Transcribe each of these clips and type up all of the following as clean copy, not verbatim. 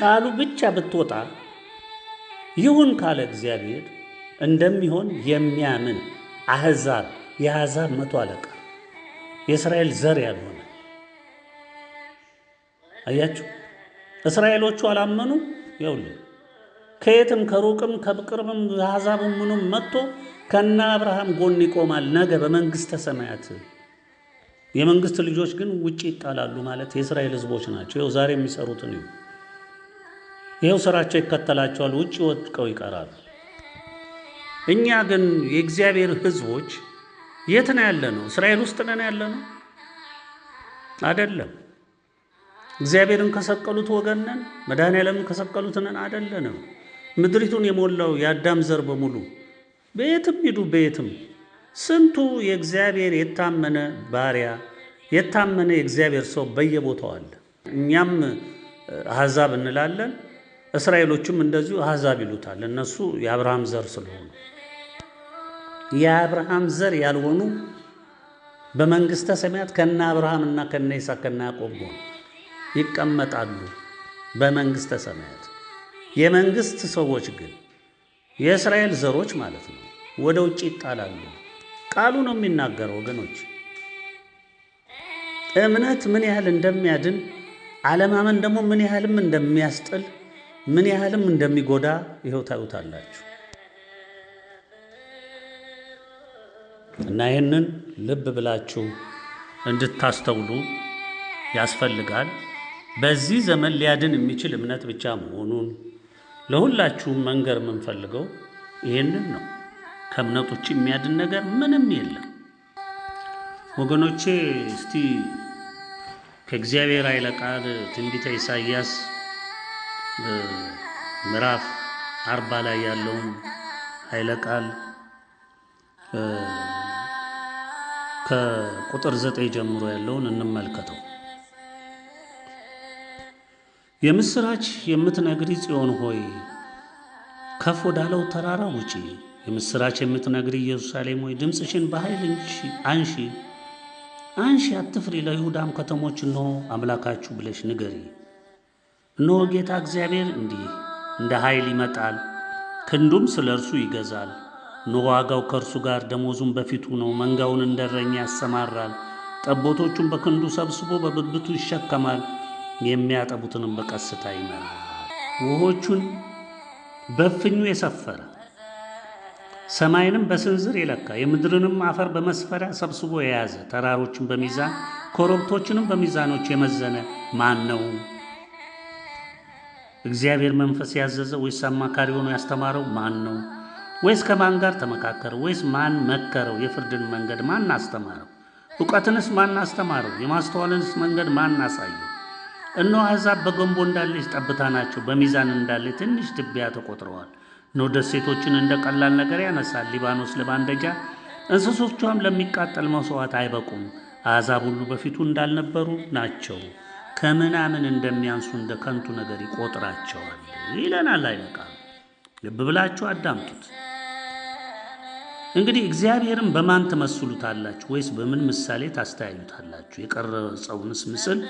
ቃሉ ብቻ ብትወጣ ይሁን ካለ እግዚአብሔር እንደሚሆን የሚያምን አሕዛብ የአሕዛብ መቶ አለቃ የእስራኤል ዘር ያልሆነ አያችሁ። እስራኤሎቹ አላመኑ። ይኸውልህ ከየትም ከሩቅም ከቅርብም አሕዛብም ምኑም መጥቶ ከነ አብርሃም ጎን ይቆማል ነገ በመንግሥተ ሰማያት። የመንግሥት ልጆች ግን ውጭ ይጣላሉ ማለት የእስራኤል ሕዝቦች ናቸው። ይኸው ዛሬ የሚሰሩትን ይኸው ስራቸው ይከተላቸዋል፣ ውጭ ወድቀው ይቀራሉ። እኛ ግን የእግዚአብሔር ሕዝቦች የት ነው ያለነው? እስራኤል ውስጥ ነን ያለነው አይደለም። እግዚአብሔርን ከሰቀሉት ወገን ነን። መድኃኔዓለምን ከሰቀሉት ነን አይደለንም። ምድሪቱን የሞላው የአዳም ዘር በሙሉ በየትም ሂዱ በየትም ስንቱ የእግዚአብሔር የታመነ ባሪያ የታመነ የእግዚአብሔር ሰው በየቦታው አለ። እኛም አሕዛብ እንላለን፣ እስራኤሎችም እንደዚሁ አሕዛብ ይሉታል። እነሱ የአብርሃም ዘር ስለሆኑ። የአብርሃም ዘር ያልሆኑ በመንግሥተ ሰማያት ከነ አብርሃምና ከነ ይስሐቅ ከነ ያዕቆብ ይቀመጣሉ በመንግሥተ ሰማያት። የመንግሥት ሰዎች ግን የእስራኤል ዘሮች ማለት ነው ወደ ውጭ ይጣላሉ። ቃሉ ነው የሚናገረው ወገኖች። እምነት ምን ያህል እንደሚያድን አለማመን ደግሞ ምን ያህልም እንደሚያስጥል ምን ያህልም እንደሚጎዳ ይኸው ታዩታላችሁ። እና ይህንን ልብ ብላችሁ እንድታስተውሉ ያስፈልጋል። በዚህ ዘመን ሊያድን የሚችል እምነት ብቻ መሆኑን ለሁላችሁም መንገር የምንፈልገው ይህንን ነው። ከእምነት ውጭ የሚያድን ነገር ምንም የለም ወገኖቼ። እስቲ ከእግዚአብሔር ኃይለ ቃል ትንቢተ ኢሳይያስ ምዕራፍ 40 ላይ ያለውን ኃይለ ቃል ከቁጥር 9 ጀምሮ ያለውን እንመልከተው። የምስራች የምትነግሪ ጽዮን ሆይ ከፍ ወዳለው ተራራ ውጪ። የምስራች የምትነግሪ ኢየሩሳሌም ሆይ ድምፅሽን በኃይል አንሺ አንሺ፣ አትፍሪ። ለይሁዳም ከተሞች እነሆ አምላካችሁ ብለሽ ንገሪ። እነሆ ጌታ እግዚአብሔር እንዲህ እንደ ኃይል ይመጣል፣ ክንዱም ስለ እርሱ ይገዛል። እነሆ ዋጋው ከእርሱ ጋር፣ ደሞዙም በፊቱ ነው። መንጋውን እንደ እረኛ ያሰማራል፣ ጠቦቶቹን በክንዱ ሰብስቦ በብብቱ ይሸከማል። የሚያጠቡትንም በቀስታ ይመራል። ውሆቹን በፍኙ የሰፈረ ሰማይንም በስንዝር የለካ የምድርንም አፈር በመስፈሪያ ሰብስቦ የያዘ ተራሮችን በሚዛን ኮረብቶችንም በሚዛኖች የመዘነ ማን ነው? እግዚአብሔር መንፈስ ያዘዘ ወይስ አማካሪ ሆኖ ያስተማረው ማን ነው? ወይስ ከማን ጋር ተመካከረ? ወይስ ማን መከረው? የፍርድን መንገድ ማን አስተማረው? እውቀትንስ ማን አስተማረው? የማስተዋልንስ መንገድ ማን አሳየው? እነሆ አሕዛብ በገንቦ እንዳለች ጠብታ ናቸው፣ በሚዛን እንዳለች ትንሽ ትቢያ ተቆጥረዋል። እነሆ ደሴቶችን እንደ ቀላል ነገር ያነሳል፣ ሊባኖስ ለማንደጃ እንስሶቿም ለሚቃጠል መሥዋዕት አይበቁም። አሕዛብ ሁሉ በፊቱ እንዳልነበሩ ናቸው፣ ከምናምን እንደሚያንሱ እንደ ከንቱ ነገር ይቆጥራቸዋል ይለናል ኃይለ ቃሉ። ልብ ብላችሁ አዳምጡት። እንግዲህ እግዚአብሔርን በማን ትመስሉታላችሁ? ወይስ በምን ምሳሌ ታስተያዩታላችሁ? የቀረጸውንስ ምስል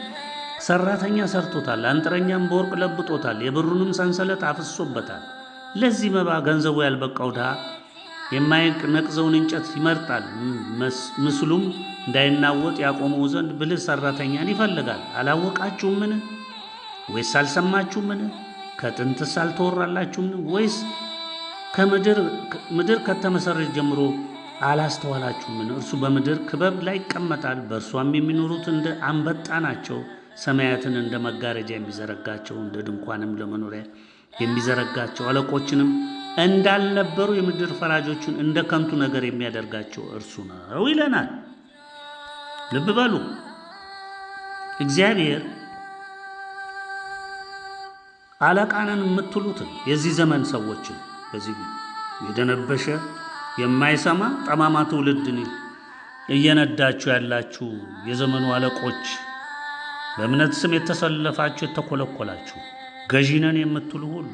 ሰራተኛ ሰርቶታል፣ አንጥረኛም በወርቅ ለብጦታል፣ የብሩንም ሰንሰለት አፍሶበታል። ለዚህ መባ ገንዘቡ ያልበቃው ድሃ የማይነቅዘውን እንጨት ይመርጣል። ምስሉም እንዳይናወጥ ያቆመው ዘንድ ብልህ ሰራተኛን ይፈልጋል። አላወቃችሁምን? ወይስ አልሰማችሁምን? ከጥንትስ አልተወራላችሁምን? ወይስ ከምድር ከተመሰረች ጀምሮ አላስተዋላችሁምን? እርሱ በምድር ክበብ ላይ ይቀመጣል፣ በእርሷም የሚኖሩት እንደ አንበጣ ናቸው። ሰማያትን እንደ መጋረጃ የሚዘረጋቸው፣ እንደ ድንኳንም ለመኖሪያ የሚዘረጋቸው፣ አለቆችንም እንዳልነበሩ የምድር ፈራጆችን እንደ ከንቱ ነገር የሚያደርጋቸው እርሱ ነው ይለናል። ልብ በሉ። እግዚአብሔር አለቃንን የምትሉትን የዚህ ዘመን ሰዎችን በዚህ የደነበሸ የማይሰማ ጠማማ ትውልድን እየነዳችሁ ያላችሁ የዘመኑ አለቆች፣ በእምነት ስም የተሰለፋችሁ የተኮለኮላችሁ፣ ገዢነን የምትሉ ሁሉ፣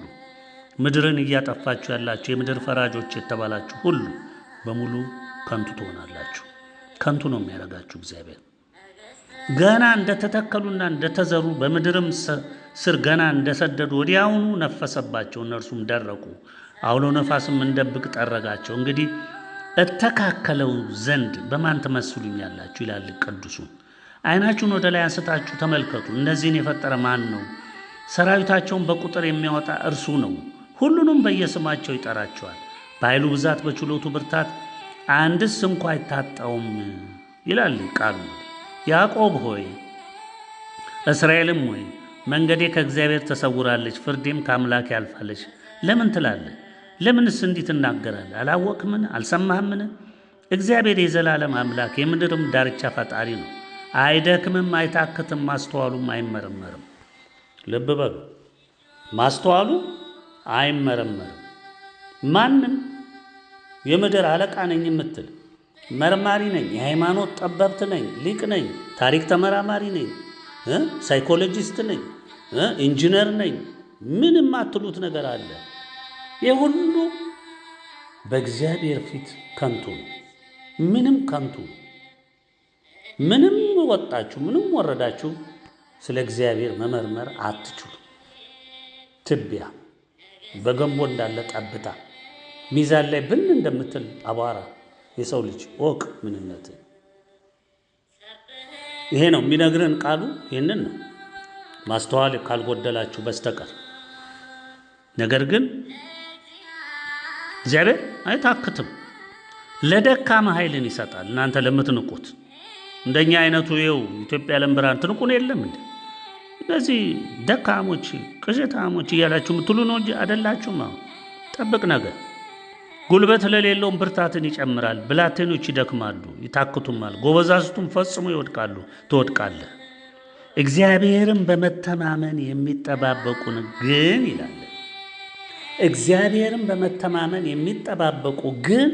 ምድርን እያጠፋችሁ ያላችሁ የምድር ፈራጆች የተባላችሁ ሁሉ በሙሉ ከንቱ ትሆናላችሁ። ከንቱ ነው የሚያደርጋችሁ እግዚአብሔር። ገና እንደተተከሉና እንደተዘሩ በምድርም ስር ገና እንደሰደዱ ወዲያውኑ ነፈሰባቸው፣ እነርሱም ደረቁ። አውሎ ነፋስም እንደ ብቅ ጠረጋቸው። እንግዲህ እተካከለው ዘንድ በማን ትመስሉኛላችሁ? ይላል ቅዱሱ። ዓይናችሁን ወደ ላይ አንስታችሁ ተመልከቱ። እነዚህን የፈጠረ ማን ነው? ሰራዊታቸውን በቁጥር የሚያወጣ እርሱ ነው። ሁሉንም በየስማቸው ይጠራቸዋል። በኃይሉ ብዛት በችሎቱ ብርታት አንድስ እንኳ አይታጣውም ይላል ቃሉ። ያዕቆብ ሆይ እስራኤልም ሆይ መንገዴ ከእግዚአብሔር ተሰውራለች፣ ፍርዴም ከአምላክ ያልፋለች ለምን ትላለህ? ለምንስ እንዲህ ትናገራለህ? አላወቅምን? አልሰማህምን? እግዚአብሔር የዘላለም አምላክ የምድርም ዳርቻ ፈጣሪ ነው። አይደክምም፣ አይታክትም፣ ማስተዋሉም አይመረመርም። ልብ በሉ፣ ማስተዋሉ አይመረመርም። ማንም የምድር አለቃ ነኝ የምትል መርማሪ ነኝ፣ የሃይማኖት ጠበብት ነኝ፣ ሊቅ ነኝ፣ ታሪክ ተመራማሪ ነኝ፣ ሳይኮሎጂስት ነኝ፣ ኢንጂነር ነኝ፣ ምንም አትሉት ነገር አለ። የሁሉ በእግዚአብሔር ፊት ከንቱ ነው። ምንም ከንቱ። ምንም ወጣችሁ ምንም ወረዳችሁ ስለ እግዚአብሔር መመርመር አትችሉ። ትቢያ በገንቦ እንዳለ ጠብታ ሚዛን ላይ ብን እንደምትል አቧራ የሰው ልጅ ወቅ ምንነት። ይሄ ነው የሚነግረን ቃሉ። ይህንን ነው ማስተዋል ካልጎደላችሁ በስተቀር። ነገር ግን እግዚአብሔር አይታክትም፣ ለደካማ ኃይልን ይሰጣል። እናንተ ለምትንቁት እንደኛ አይነቱ ይኸው ኢትዮጵያ ዓለም ብርሃን ትንቁን የለም እንዴ? እነዚህ ደካሞች ቅዠታሞች እያላችሁ የምትሉ ነው እንጂ አይደላችሁም። ጠብቅ ነገር ጉልበት ለሌለውም ብርታትን ይጨምራል። ብላቴኖች ይደክማሉ ይታክቱማል፣ ጎበዛዝቱም ፈጽሞ ይወድቃሉ። ትወድቃለህ። እግዚአብሔርን በመተማመን የሚጠባበቁን ግን ይላል። እግዚአብሔርን በመተማመን የሚጠባበቁ ግን፣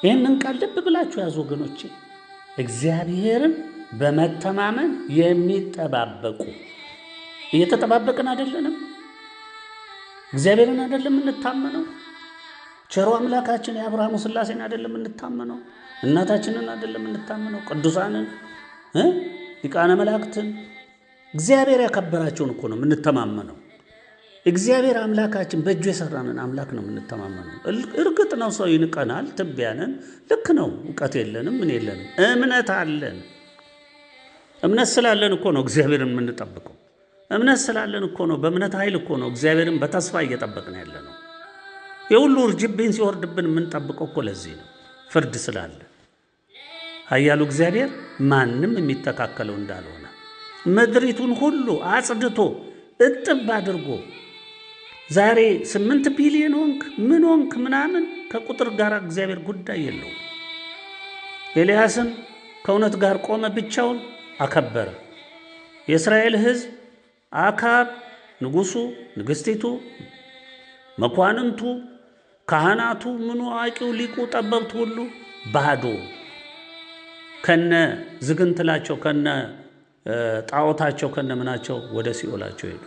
ይህንን ቃል ልብ ብላችሁ ያዙ ወገኖቼ። እግዚአብሔርን በመተማመን የሚጠባበቁ። እየተጠባበቅን አይደለንም? እግዚአብሔርን አይደለም እንታመነው? ቸሮ አምላካችን የአብርሃሙ ሥላሴን አይደለም እንታመነው? እናታችንን አይደለም እንታመነው? ቅዱሳንን ሊቃነ መላእክትን እግዚአብሔር ያከበራቸውን እኮ ነው የምንተማመነው። እግዚአብሔር አምላካችን በእጁ የሰራንን አምላክ ነው የምንተማመነው። እርግጥ ነው ሰው ይንቀናል፣ ትቢያንን። ልክ ነው። እውቀት የለንም፣ ምን የለንም፣ እምነት አለን። እምነት ስላለን እኮ ነው እግዚአብሔርን የምንጠብቀው። እምነት ስላለን እኮ ነው፣ በእምነት ኃይል እኮ ነው እግዚአብሔርን በተስፋ እየጠበቅን ያለ ነው። የሁሉ እርጅብኝ ሲወርድብን የምንጠብቀው እኮ ለዚህ ነው፣ ፍርድ ስላለ። ኃያሉ እግዚአብሔር ማንም የሚተካከለው እንዳልሆነ ምድሪቱን ሁሉ አጽድቶ እጥብ አድርጎ ዛሬ 8 ቢሊዮን ሆንክ ምን ሆንክ ምናምን ከቁጥር ጋር እግዚአብሔር ጉዳይ የለውም። ኤልያስን ከእውነት ጋር ቆመ፣ ብቻውን አከበረ። የእስራኤል ሕዝብ አካብ፣ ንጉሱ፣ ንግስቲቱ፣ መኳንንቱ፣ ካህናቱ፣ ምኑ አዋቂው፣ ሊቁ፣ ጠበብቱ ሁሉ ባዶ ከነ ዝግንትላቸው ከነ ጣዖታቸው ከነ ምናቸው ወደ ሲኦላቸው ሄዱ።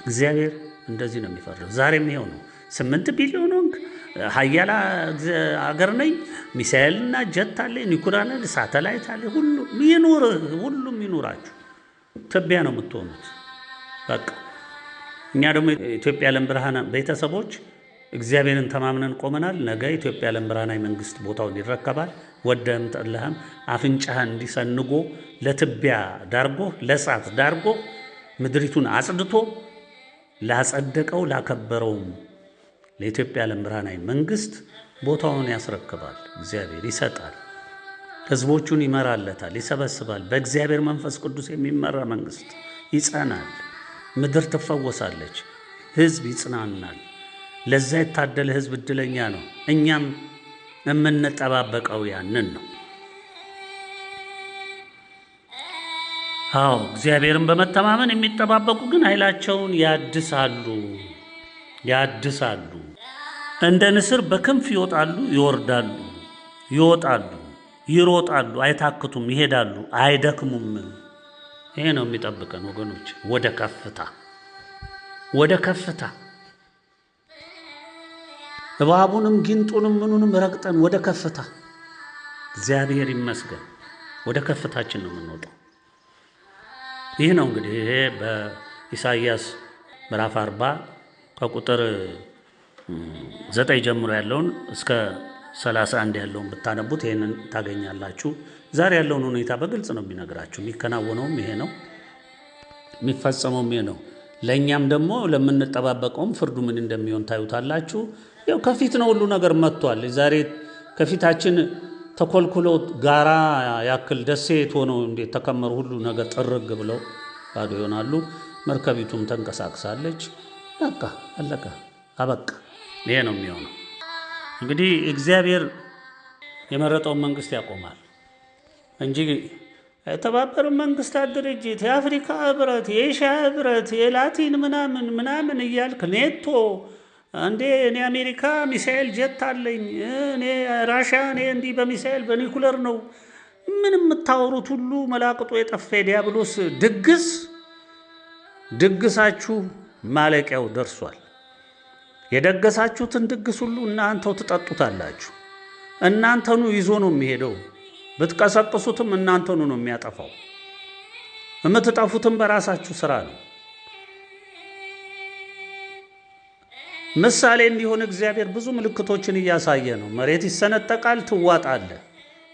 እግዚአብሔር እንደዚህ ነው የሚፈርደው። ዛሬም ይሄው ነው። 8 ቢሊዮን ሆንክ፣ ሀያላ አገር ነኝ፣ ሚሳኤልና ጀት አለ፣ ኒኩለር አለ፣ ሳተላይት አለ፣ ሁሉም ይኑራችሁ። ትቢያ ነው የምትሆኑት። በቃ እኛ ደግሞ ኢትዮጵያ ዓለም ብርሃን ቤተሰቦች እግዚአብሔርን ተማምነን ቆመናል። ነገ ኢትዮጵያ ዓለም ብርሃናዊ መንግስት ቦታውን ይረከባል። ወደህም ጠላህም አፍንጫህን እንዲሰንጎ ለትቢያ ዳርጎ ለእሳት ዳርጎ ምድሪቱን አጽድቶ ላጸደቀው ላከበረውም ለኢትዮጵያ ዓለም ብርሃናዊ መንግስት ቦታውን ያስረክባል። እግዚአብሔር ይሰጣል። ህዝቦቹን ይመራለታል፣ ይሰበስባል። በእግዚአብሔር መንፈስ ቅዱስ የሚመራ መንግስት ይጸናል። ምድር ትፈወሳለች፣ ህዝብ ይጽናናል። ለዛ የታደለ ህዝብ እድለኛ ነው። እኛም የምንጠባበቀው ያንን ነው። አዎ እግዚአብሔርን በመተማመን የሚጠባበቁ ግን ኃይላቸውን ያድሳሉ። እንደ ንስር በክንፍ ይወጣሉ፣ ይወርዳሉ፣ ይወጣሉ፣ ይሮጣሉ፣ አይታክቱም፣ ይሄዳሉ፣ አይደክሙም። ይሄ ነው የሚጠብቀን ወገኖች፣ ወደ ከፍታ እባቡንም ጊንጡንም ምኑንም ረግጠን ወደ ከፍታ። እግዚአብሔር ይመስገን። ወደ ከፍታችን ነው የምንወጣው። ይህ ነው እንግዲህ ይሄ በኢሳይያስ ምዕራፍ 40 ከቁጥር 9 ጀምሮ ያለውን እስከ 31 ያለውን ብታነቡት ይሄንን ታገኛላችሁ። ዛሬ ያለውን ሁኔታ በግልጽ ነው የሚነግራችሁ። የሚከናወነውም ይሄ ነው፣ የሚፈጸመውም ይሄ ነው። ለእኛም ደግሞ ለምንጠባበቀውም ፍርዱ ምን እንደሚሆን ታዩታላችሁ። ያው ከፊት ነው ሁሉ ነገር መጥቷል። ዛሬ ከፊታችን ተኮልኩሎ ጋራ ያክል ደሴት ሆነው እንዴት ተከመሩ ሁሉ ነገር ጥርግ ብለው ባዶ ይሆናሉ። መርከቢቱም ተንቀሳቅሳለች። በቃ አለቀ፣ አበቃ። ይሄ ነው የሚሆነው። እንግዲህ እግዚአብሔር የመረጠውን መንግስት ያቆማል እንጂ የተባበሩት መንግስታት ድርጅት፣ የአፍሪካ ህብረት፣ የኤሽያ ህብረት፣ የላቲን ምናምን እያልክ ኔቶ እንዴ እኔ አሜሪካ ሚሳኤል ጀት አለኝ፣ እኔ ራሽያ እኔ እንዲህ በሚሳኤል በኒኩለር ነው ምን የምታወሩት ሁሉ መላቅጡ የጠፋ ዲያብሎስ ድግሳችሁ ማለቂያው ደርሷል። የደገሳችሁትን ድግስ ሁሉ እናንተው ትጠጡታላችሁ። እናንተኑ ይዞ ነው የሚሄደው። ብትቀሰቅሱትም እናንተኑ ነው የሚያጠፋው። የምትጠፉትም በራሳችሁ ስራ ነው። ምሳሌ እንዲሆን እግዚአብሔር ብዙ ምልክቶችን እያሳየ ነው። መሬት ይሰነጠቃል፣ ትዋጣለህ፣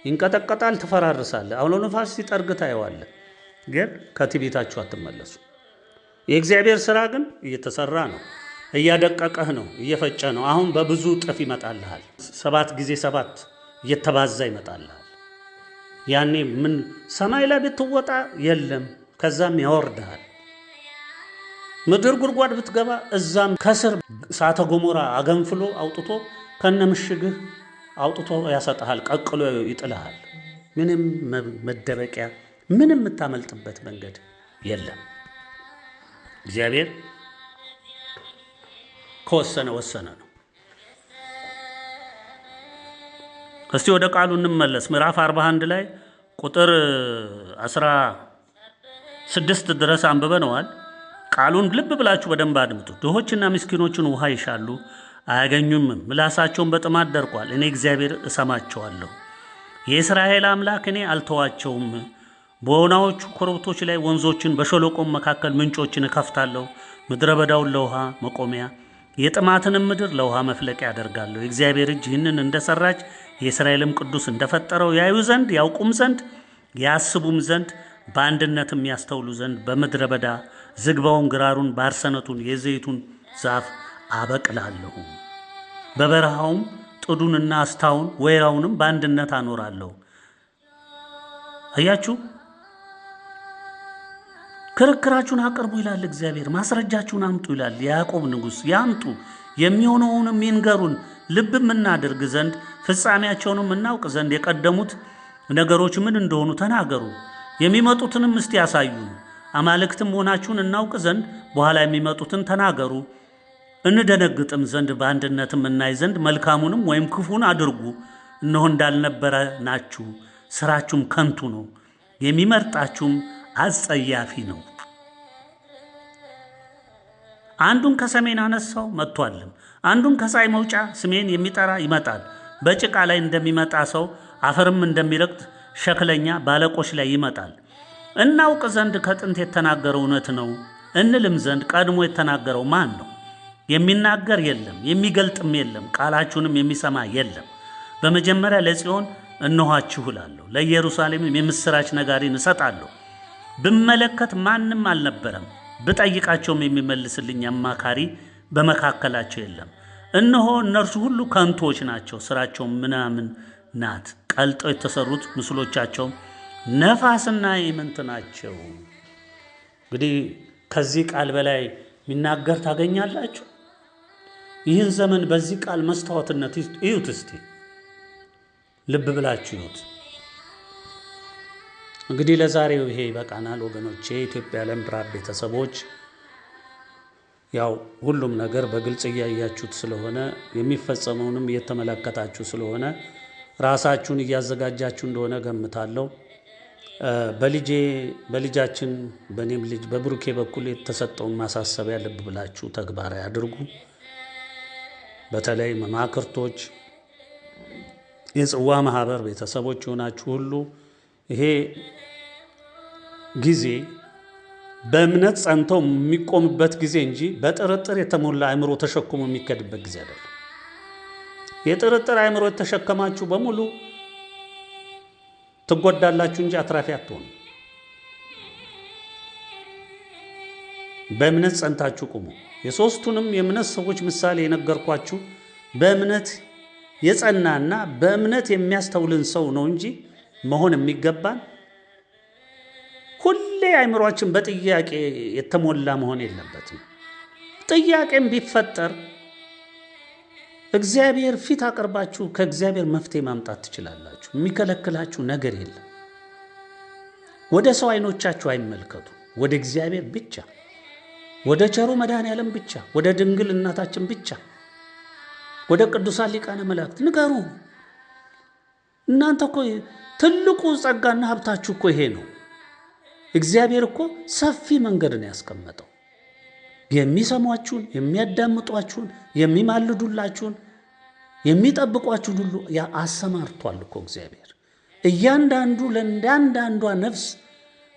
ይንቀጠቀጣል፣ ትፈራርሳለህ። አውሎ ነፋስ ሲጠርግ ታየዋለህ። ግን ከትዕቢታችሁ አትመለሱ። የእግዚአብሔር ስራ ግን እየተሰራ ነው። እያደቀቀህ ነው፣ እየፈጨ ነው። አሁን በብዙ ጥፍ ይመጣልሃል። 7 ጊዜ 7 እየተባዛ ይመጣልሃል። ያኔ ምን ሰማይ ላይ ብትወጣ የለም፣ ከዛም ያወርድሃል። ምድር ጉድጓድ ብትገባ እዛም ከስር እሳተ ገሞራ አገንፍሎ አውጥቶ ከነምሽግህ አውጥቶ ያሰጣሃል፣ ቀቅሎ ይጥልሃል። ምንም መደበቂያ፣ ምንም የምታመልጥበት መንገድ የለም። እግዚአብሔር ከወሰነ ወሰነ ነው። እስቲ ወደ ቃሉ እንመለስ። ምዕራፍ 41 ላይ ቁጥር 16 ድረስ አንብበነዋል። ቃሉን ልብ ብላችሁ በደንብ አድምጡ። ድሆችና ምስኪኖችን ውሃ ይሻሉ አያገኙምም፣ ምላሳቸውን በጥማት ደርቋል። እኔ እግዚአብሔር እሰማቸዋለሁ። የእስራኤል አምላክ እኔ አልተዋቸውም። በወናዎቹ ኮረብቶች ላይ ወንዞችን፣ በሸለቆም መካከል ምንጮችን እከፍታለሁ። ምድረ በዳውን ለውሃ መቆሚያ፣ የጥማትንም ምድር ለውሃ መፍለቂያ ያደርጋለሁ። የእግዚአብሔር እጅ ይህንን እንደሰራች የእስራኤልም ቅዱስ እንደፈጠረው ያዩ ዘንድ ያውቁም ዘንድ ያስቡም ዘንድ በአንድነትም ያስተውሉ ዘንድ በምድረ በዳ ዝግባውን፣ ግራሩን፣ ባርሰነቱን፣ የዘይቱን ዛፍ አበቅላለሁ። በበረሃውም ጥዱንና አስታውን ወይራውንም በአንድነት አኖራለሁ። አያችሁ፣ ክርክራችሁን አቅርቡ ይላል እግዚአብሔር። ማስረጃችሁን አምጡ ይላል የያዕቆብ ንጉሥ። ያምጡ፣ የሚሆነውንም ይንገሩን፣ ልብም እናደርግ ዘንድ ፍጻሜያቸውንም እናውቅ ዘንድ የቀደሙት ነገሮች ምን እንደሆኑ ተናገሩ። የሚመጡትንም እስቲ ያሳዩን። አማልክትም መሆናችሁን እናውቅ ዘንድ በኋላ የሚመጡትን ተናገሩ። እንደነግጥም ዘንድ በአንድነትም እናይ ዘንድ መልካሙንም ወይም ክፉን አድርጉ። እነሆ እንዳልነበረ ናችሁ፣ ስራችሁም ከንቱ ነው፣ የሚመርጣችሁም አጸያፊ ነው። አንዱን ከሰሜን አነሳው መጥቷልም፣ አንዱን ከፀሐይ መውጫ ስሜን የሚጠራ ይመጣል። በጭቃ ላይ እንደሚመጣ ሰው አፈርም እንደሚረግጥ ሸክለኛ በአለቆች ላይ ይመጣል። እናውቅ ዘንድ ከጥንት የተናገረው እውነት ነው እንልም ዘንድ ቀድሞ የተናገረው ማን ነው? የሚናገር የለም፣ የሚገልጥም የለም፣ ቃላችሁንም የሚሰማ የለም። በመጀመሪያ ለጽዮን እነኋችሁ እላለሁ፣ ለኢየሩሳሌምም የምስራች ነጋሪን እሰጣለሁ። ብመለከት ማንም አልነበረም፣ ብጠይቃቸውም የሚመልስልኝ አማካሪ በመካከላቸው የለም። እነሆ እነርሱ ሁሉ ከንቶች ናቸው፣ ስራቸው ምናምን ናት። ቀልጠው የተሰሩት ምስሎቻቸው ነፋስና ኢምንት ናቸው። እንግዲህ ከዚህ ቃል በላይ የሚናገር ታገኛላችሁ? ይህን ዘመን በዚህ ቃል መስታወትነት እዩት እስቲ፣ ልብ ብላችሁ እዩት። እንግዲህ ለዛሬው ይሄ ይበቃናል ወገኖቼ። የኢትዮጵያ ዓለም ብርሃን ቤተሰቦች፣ ያው ሁሉም ነገር በግልጽ እያያችሁት ስለሆነ የሚፈጸመውንም እየተመለከታችሁ ስለሆነ ራሳችሁን እያዘጋጃችሁ እንደሆነ ገምታለሁ። በልጃችን በእኔም ልጅ በብሩኬ በኩል የተሰጠውን ማሳሰቢያ ልብ ብላችሁ ተግባራዊ አድርጉ። በተለይ መማክርቶች፣ የጽዋ ማህበር ቤተሰቦች የሆናችሁ ሁሉ ይሄ ጊዜ በእምነት ጸንተው የሚቆምበት ጊዜ እንጂ በጥርጥር የተሞላ አእምሮ ተሸክሞ የሚከድበት ጊዜ አይደለም። የጥርጥር አእምሮ የተሸከማችሁ በሙሉ ትጎዳላችሁ እንጂ አትራፊ አትሆኑ። በእምነት ጸንታችሁ ቁሙ። የሶስቱንም የእምነት ሰዎች ምሳሌ የነገርኳችሁ በእምነት የጸናና በእምነት የሚያስተውልን ሰው ነው እንጂ መሆን የሚገባን ሁሌ አእምሯችን በጥያቄ የተሞላ መሆን የለበትም። ጥያቄም ቢፈጠር እግዚአብሔር ፊት አቅርባችሁ ከእግዚአብሔር መፍትሄ ማምጣት ትችላላችሁ። የሚከለክላችሁ ነገር የለም። ወደ ሰው አይኖቻችሁ አይመልከቱ፣ ወደ እግዚአብሔር ብቻ፣ ወደ ቸሩ መድኃኔዓለም ብቻ፣ ወደ ድንግል እናታችን ብቻ፣ ወደ ቅዱሳን ሊቃነ መላእክት ንገሩ። እናንተ እኮ ትልቁ ጸጋና ሀብታችሁ እኮ ይሄ ነው። እግዚአብሔር እኮ ሰፊ መንገድ ነው ያስቀመጠው። የሚሰሟችሁን፣ የሚያዳምጧችሁን፣ የሚማልዱላችሁን፣ የሚጠብቋችሁን ሁሉ አሰማርቷል እኮ እግዚአብሔር። እያንዳንዱ ለእያንዳንዷ ነፍስ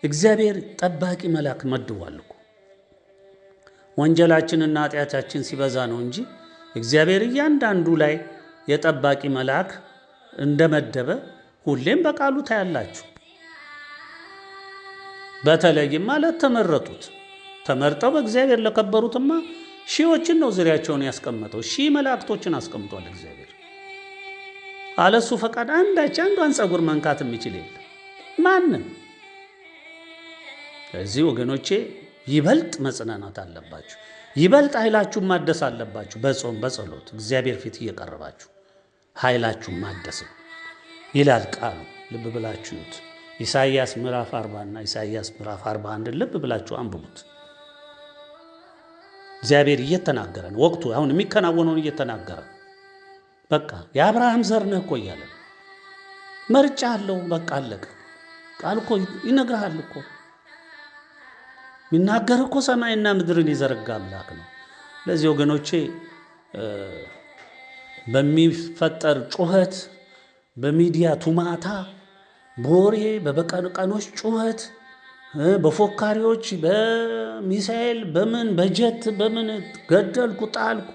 እግዚአብሔር ጠባቂ መልአክ መድቧል እኮ። ወንጀላችንና ኃጢአታችን ሲበዛ ነው እንጂ እግዚአብሔር እያንዳንዱ ላይ የጠባቂ መልአክ እንደመደበ ሁሌም በቃሉ ታያላችሁ። በተለይም ማለት ተመርጠው በእግዚአብሔር ለከበሩትማ ሺዎችን ነው ዙሪያቸውን ያስቀመጠው። ሺህ መላእክቶችን አስቀምጧል እግዚአብሔር። አለሱ ፈቃድ አንዷን ጸጉር መንካት የሚችል የለም ማንም። ስለዚህ ወገኖቼ ይበልጥ መጽናናት አለባችሁ። ይበልጥ ኃይላችሁን ማደስ አለባችሁ። በጾም በጸሎት እግዚአብሔር ፊት እየቀረባችሁ ኃይላችሁን ማደስ ይላል ቃሉ። ልብ ብላችሁ ይዩት። ኢሳይያስ ምዕራፍ 40 እና ኢሳይያስ ምዕራፍ 41 ልብ ብላችሁ አንብቡት። እግዚአብሔር እየተናገረ ነው። ወቅቱ አሁን የሚከናወነውን እየተናገረ በቃ የአብርሃም ዘር ነህ እኮ እያለ መርጫ አለው። በቃ አለቀ። ቃል እኮ ይነግርሃል እኮ። የሚናገር እኮ ሰማይና ምድርን የዘረጋ አምላክ ነው። ለዚህ ወገኖቼ በሚፈጠር ጩኸት፣ በሚዲያ ቱማታ፣ በወሬ በበቀኖች ጩኸት፣ በፎካሪዎች በሚሳኤል በምን በጀት በምን ገደልኩ ጣልኩ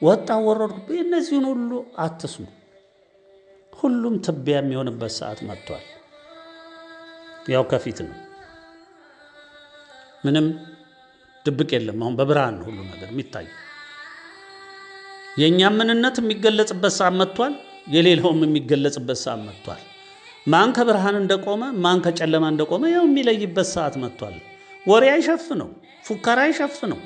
ወጣ ወረድኩ፣ እነዚህን ሁሉ አትስሙ። ሁሉም ትቢያ የሚሆንበት ሰዓት መጥቷል። ያው ከፊት ነው። ምንም ድብቅ የለም። አሁን በብርሃን ነው ሁሉ ነገር የሚታየው። የእኛም ምንነት የሚገለጽበት ሰዓት መጥቷል። የሌላውም የሚገለጽበት ሰዓት መጥቷል። ማን ከብርሃን እንደቆመ ማን ከጨለማ እንደቆመ ያው የሚለይበት ሰዓት መጥቷል። ወሬ አይሸፍነው፣ ፉከራ አይሸፍነው፣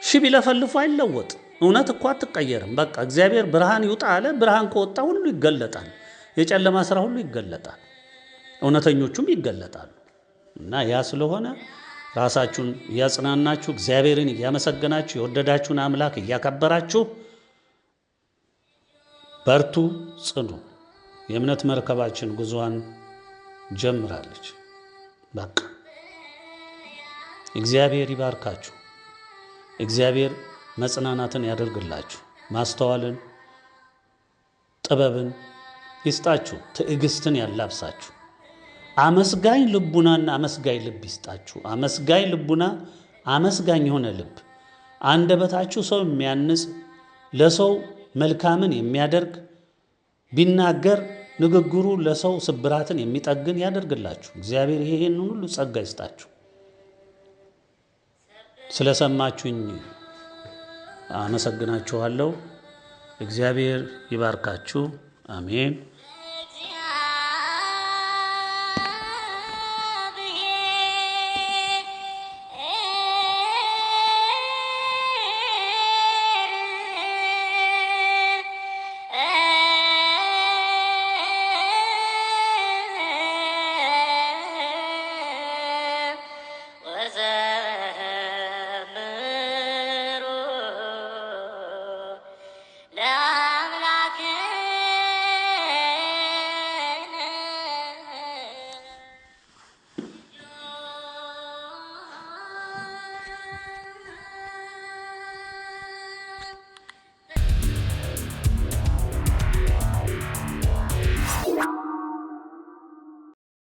ሺህ ቢለፈልፉ አይለወጥ። እውነት እኮ አትቀየርም። በቃ እግዚአብሔር ብርሃን ይውጣ አለ። ብርሃን ከወጣ ሁሉ ይገለጣል። የጨለማ ስራ ሁሉ ይገለጣል፣ እውነተኞቹም ይገለጣሉ። እና ያ ስለሆነ ራሳችሁን እያጽናናችሁ እግዚአብሔርን እያመሰገናችሁ የወደዳችሁን አምላክ እያከበራችሁ በርቱ፣ ጽኑ። የእምነት መርከባችን ጉዞዋን ጀምራለች። በቃ እግዚአብሔር ይባርካችሁ። እግዚአብሔር መጽናናትን ያደርግላችሁ። ማስተዋልን፣ ጥበብን ይስጣችሁ። ትዕግስትን ያላብሳችሁ። አመስጋኝ ልቡናና አመስጋኝ ልብ ይስጣችሁ። አመስጋኝ ልቡና፣ አመስጋኝ የሆነ ልብ። አንደበታችሁ ሰው የሚያንጽ ለሰው መልካምን የሚያደርግ ቢናገር ንግግሩ ለሰው ስብራትን የሚጠግን ያደርግላችሁ። እግዚአብሔር ይሄንን ሁሉ ጸጋ ይስጣችሁ። ስለሰማችሁኝ አመሰግናችኋለሁ። እግዚአብሔር ይባርካችሁ። አሜን።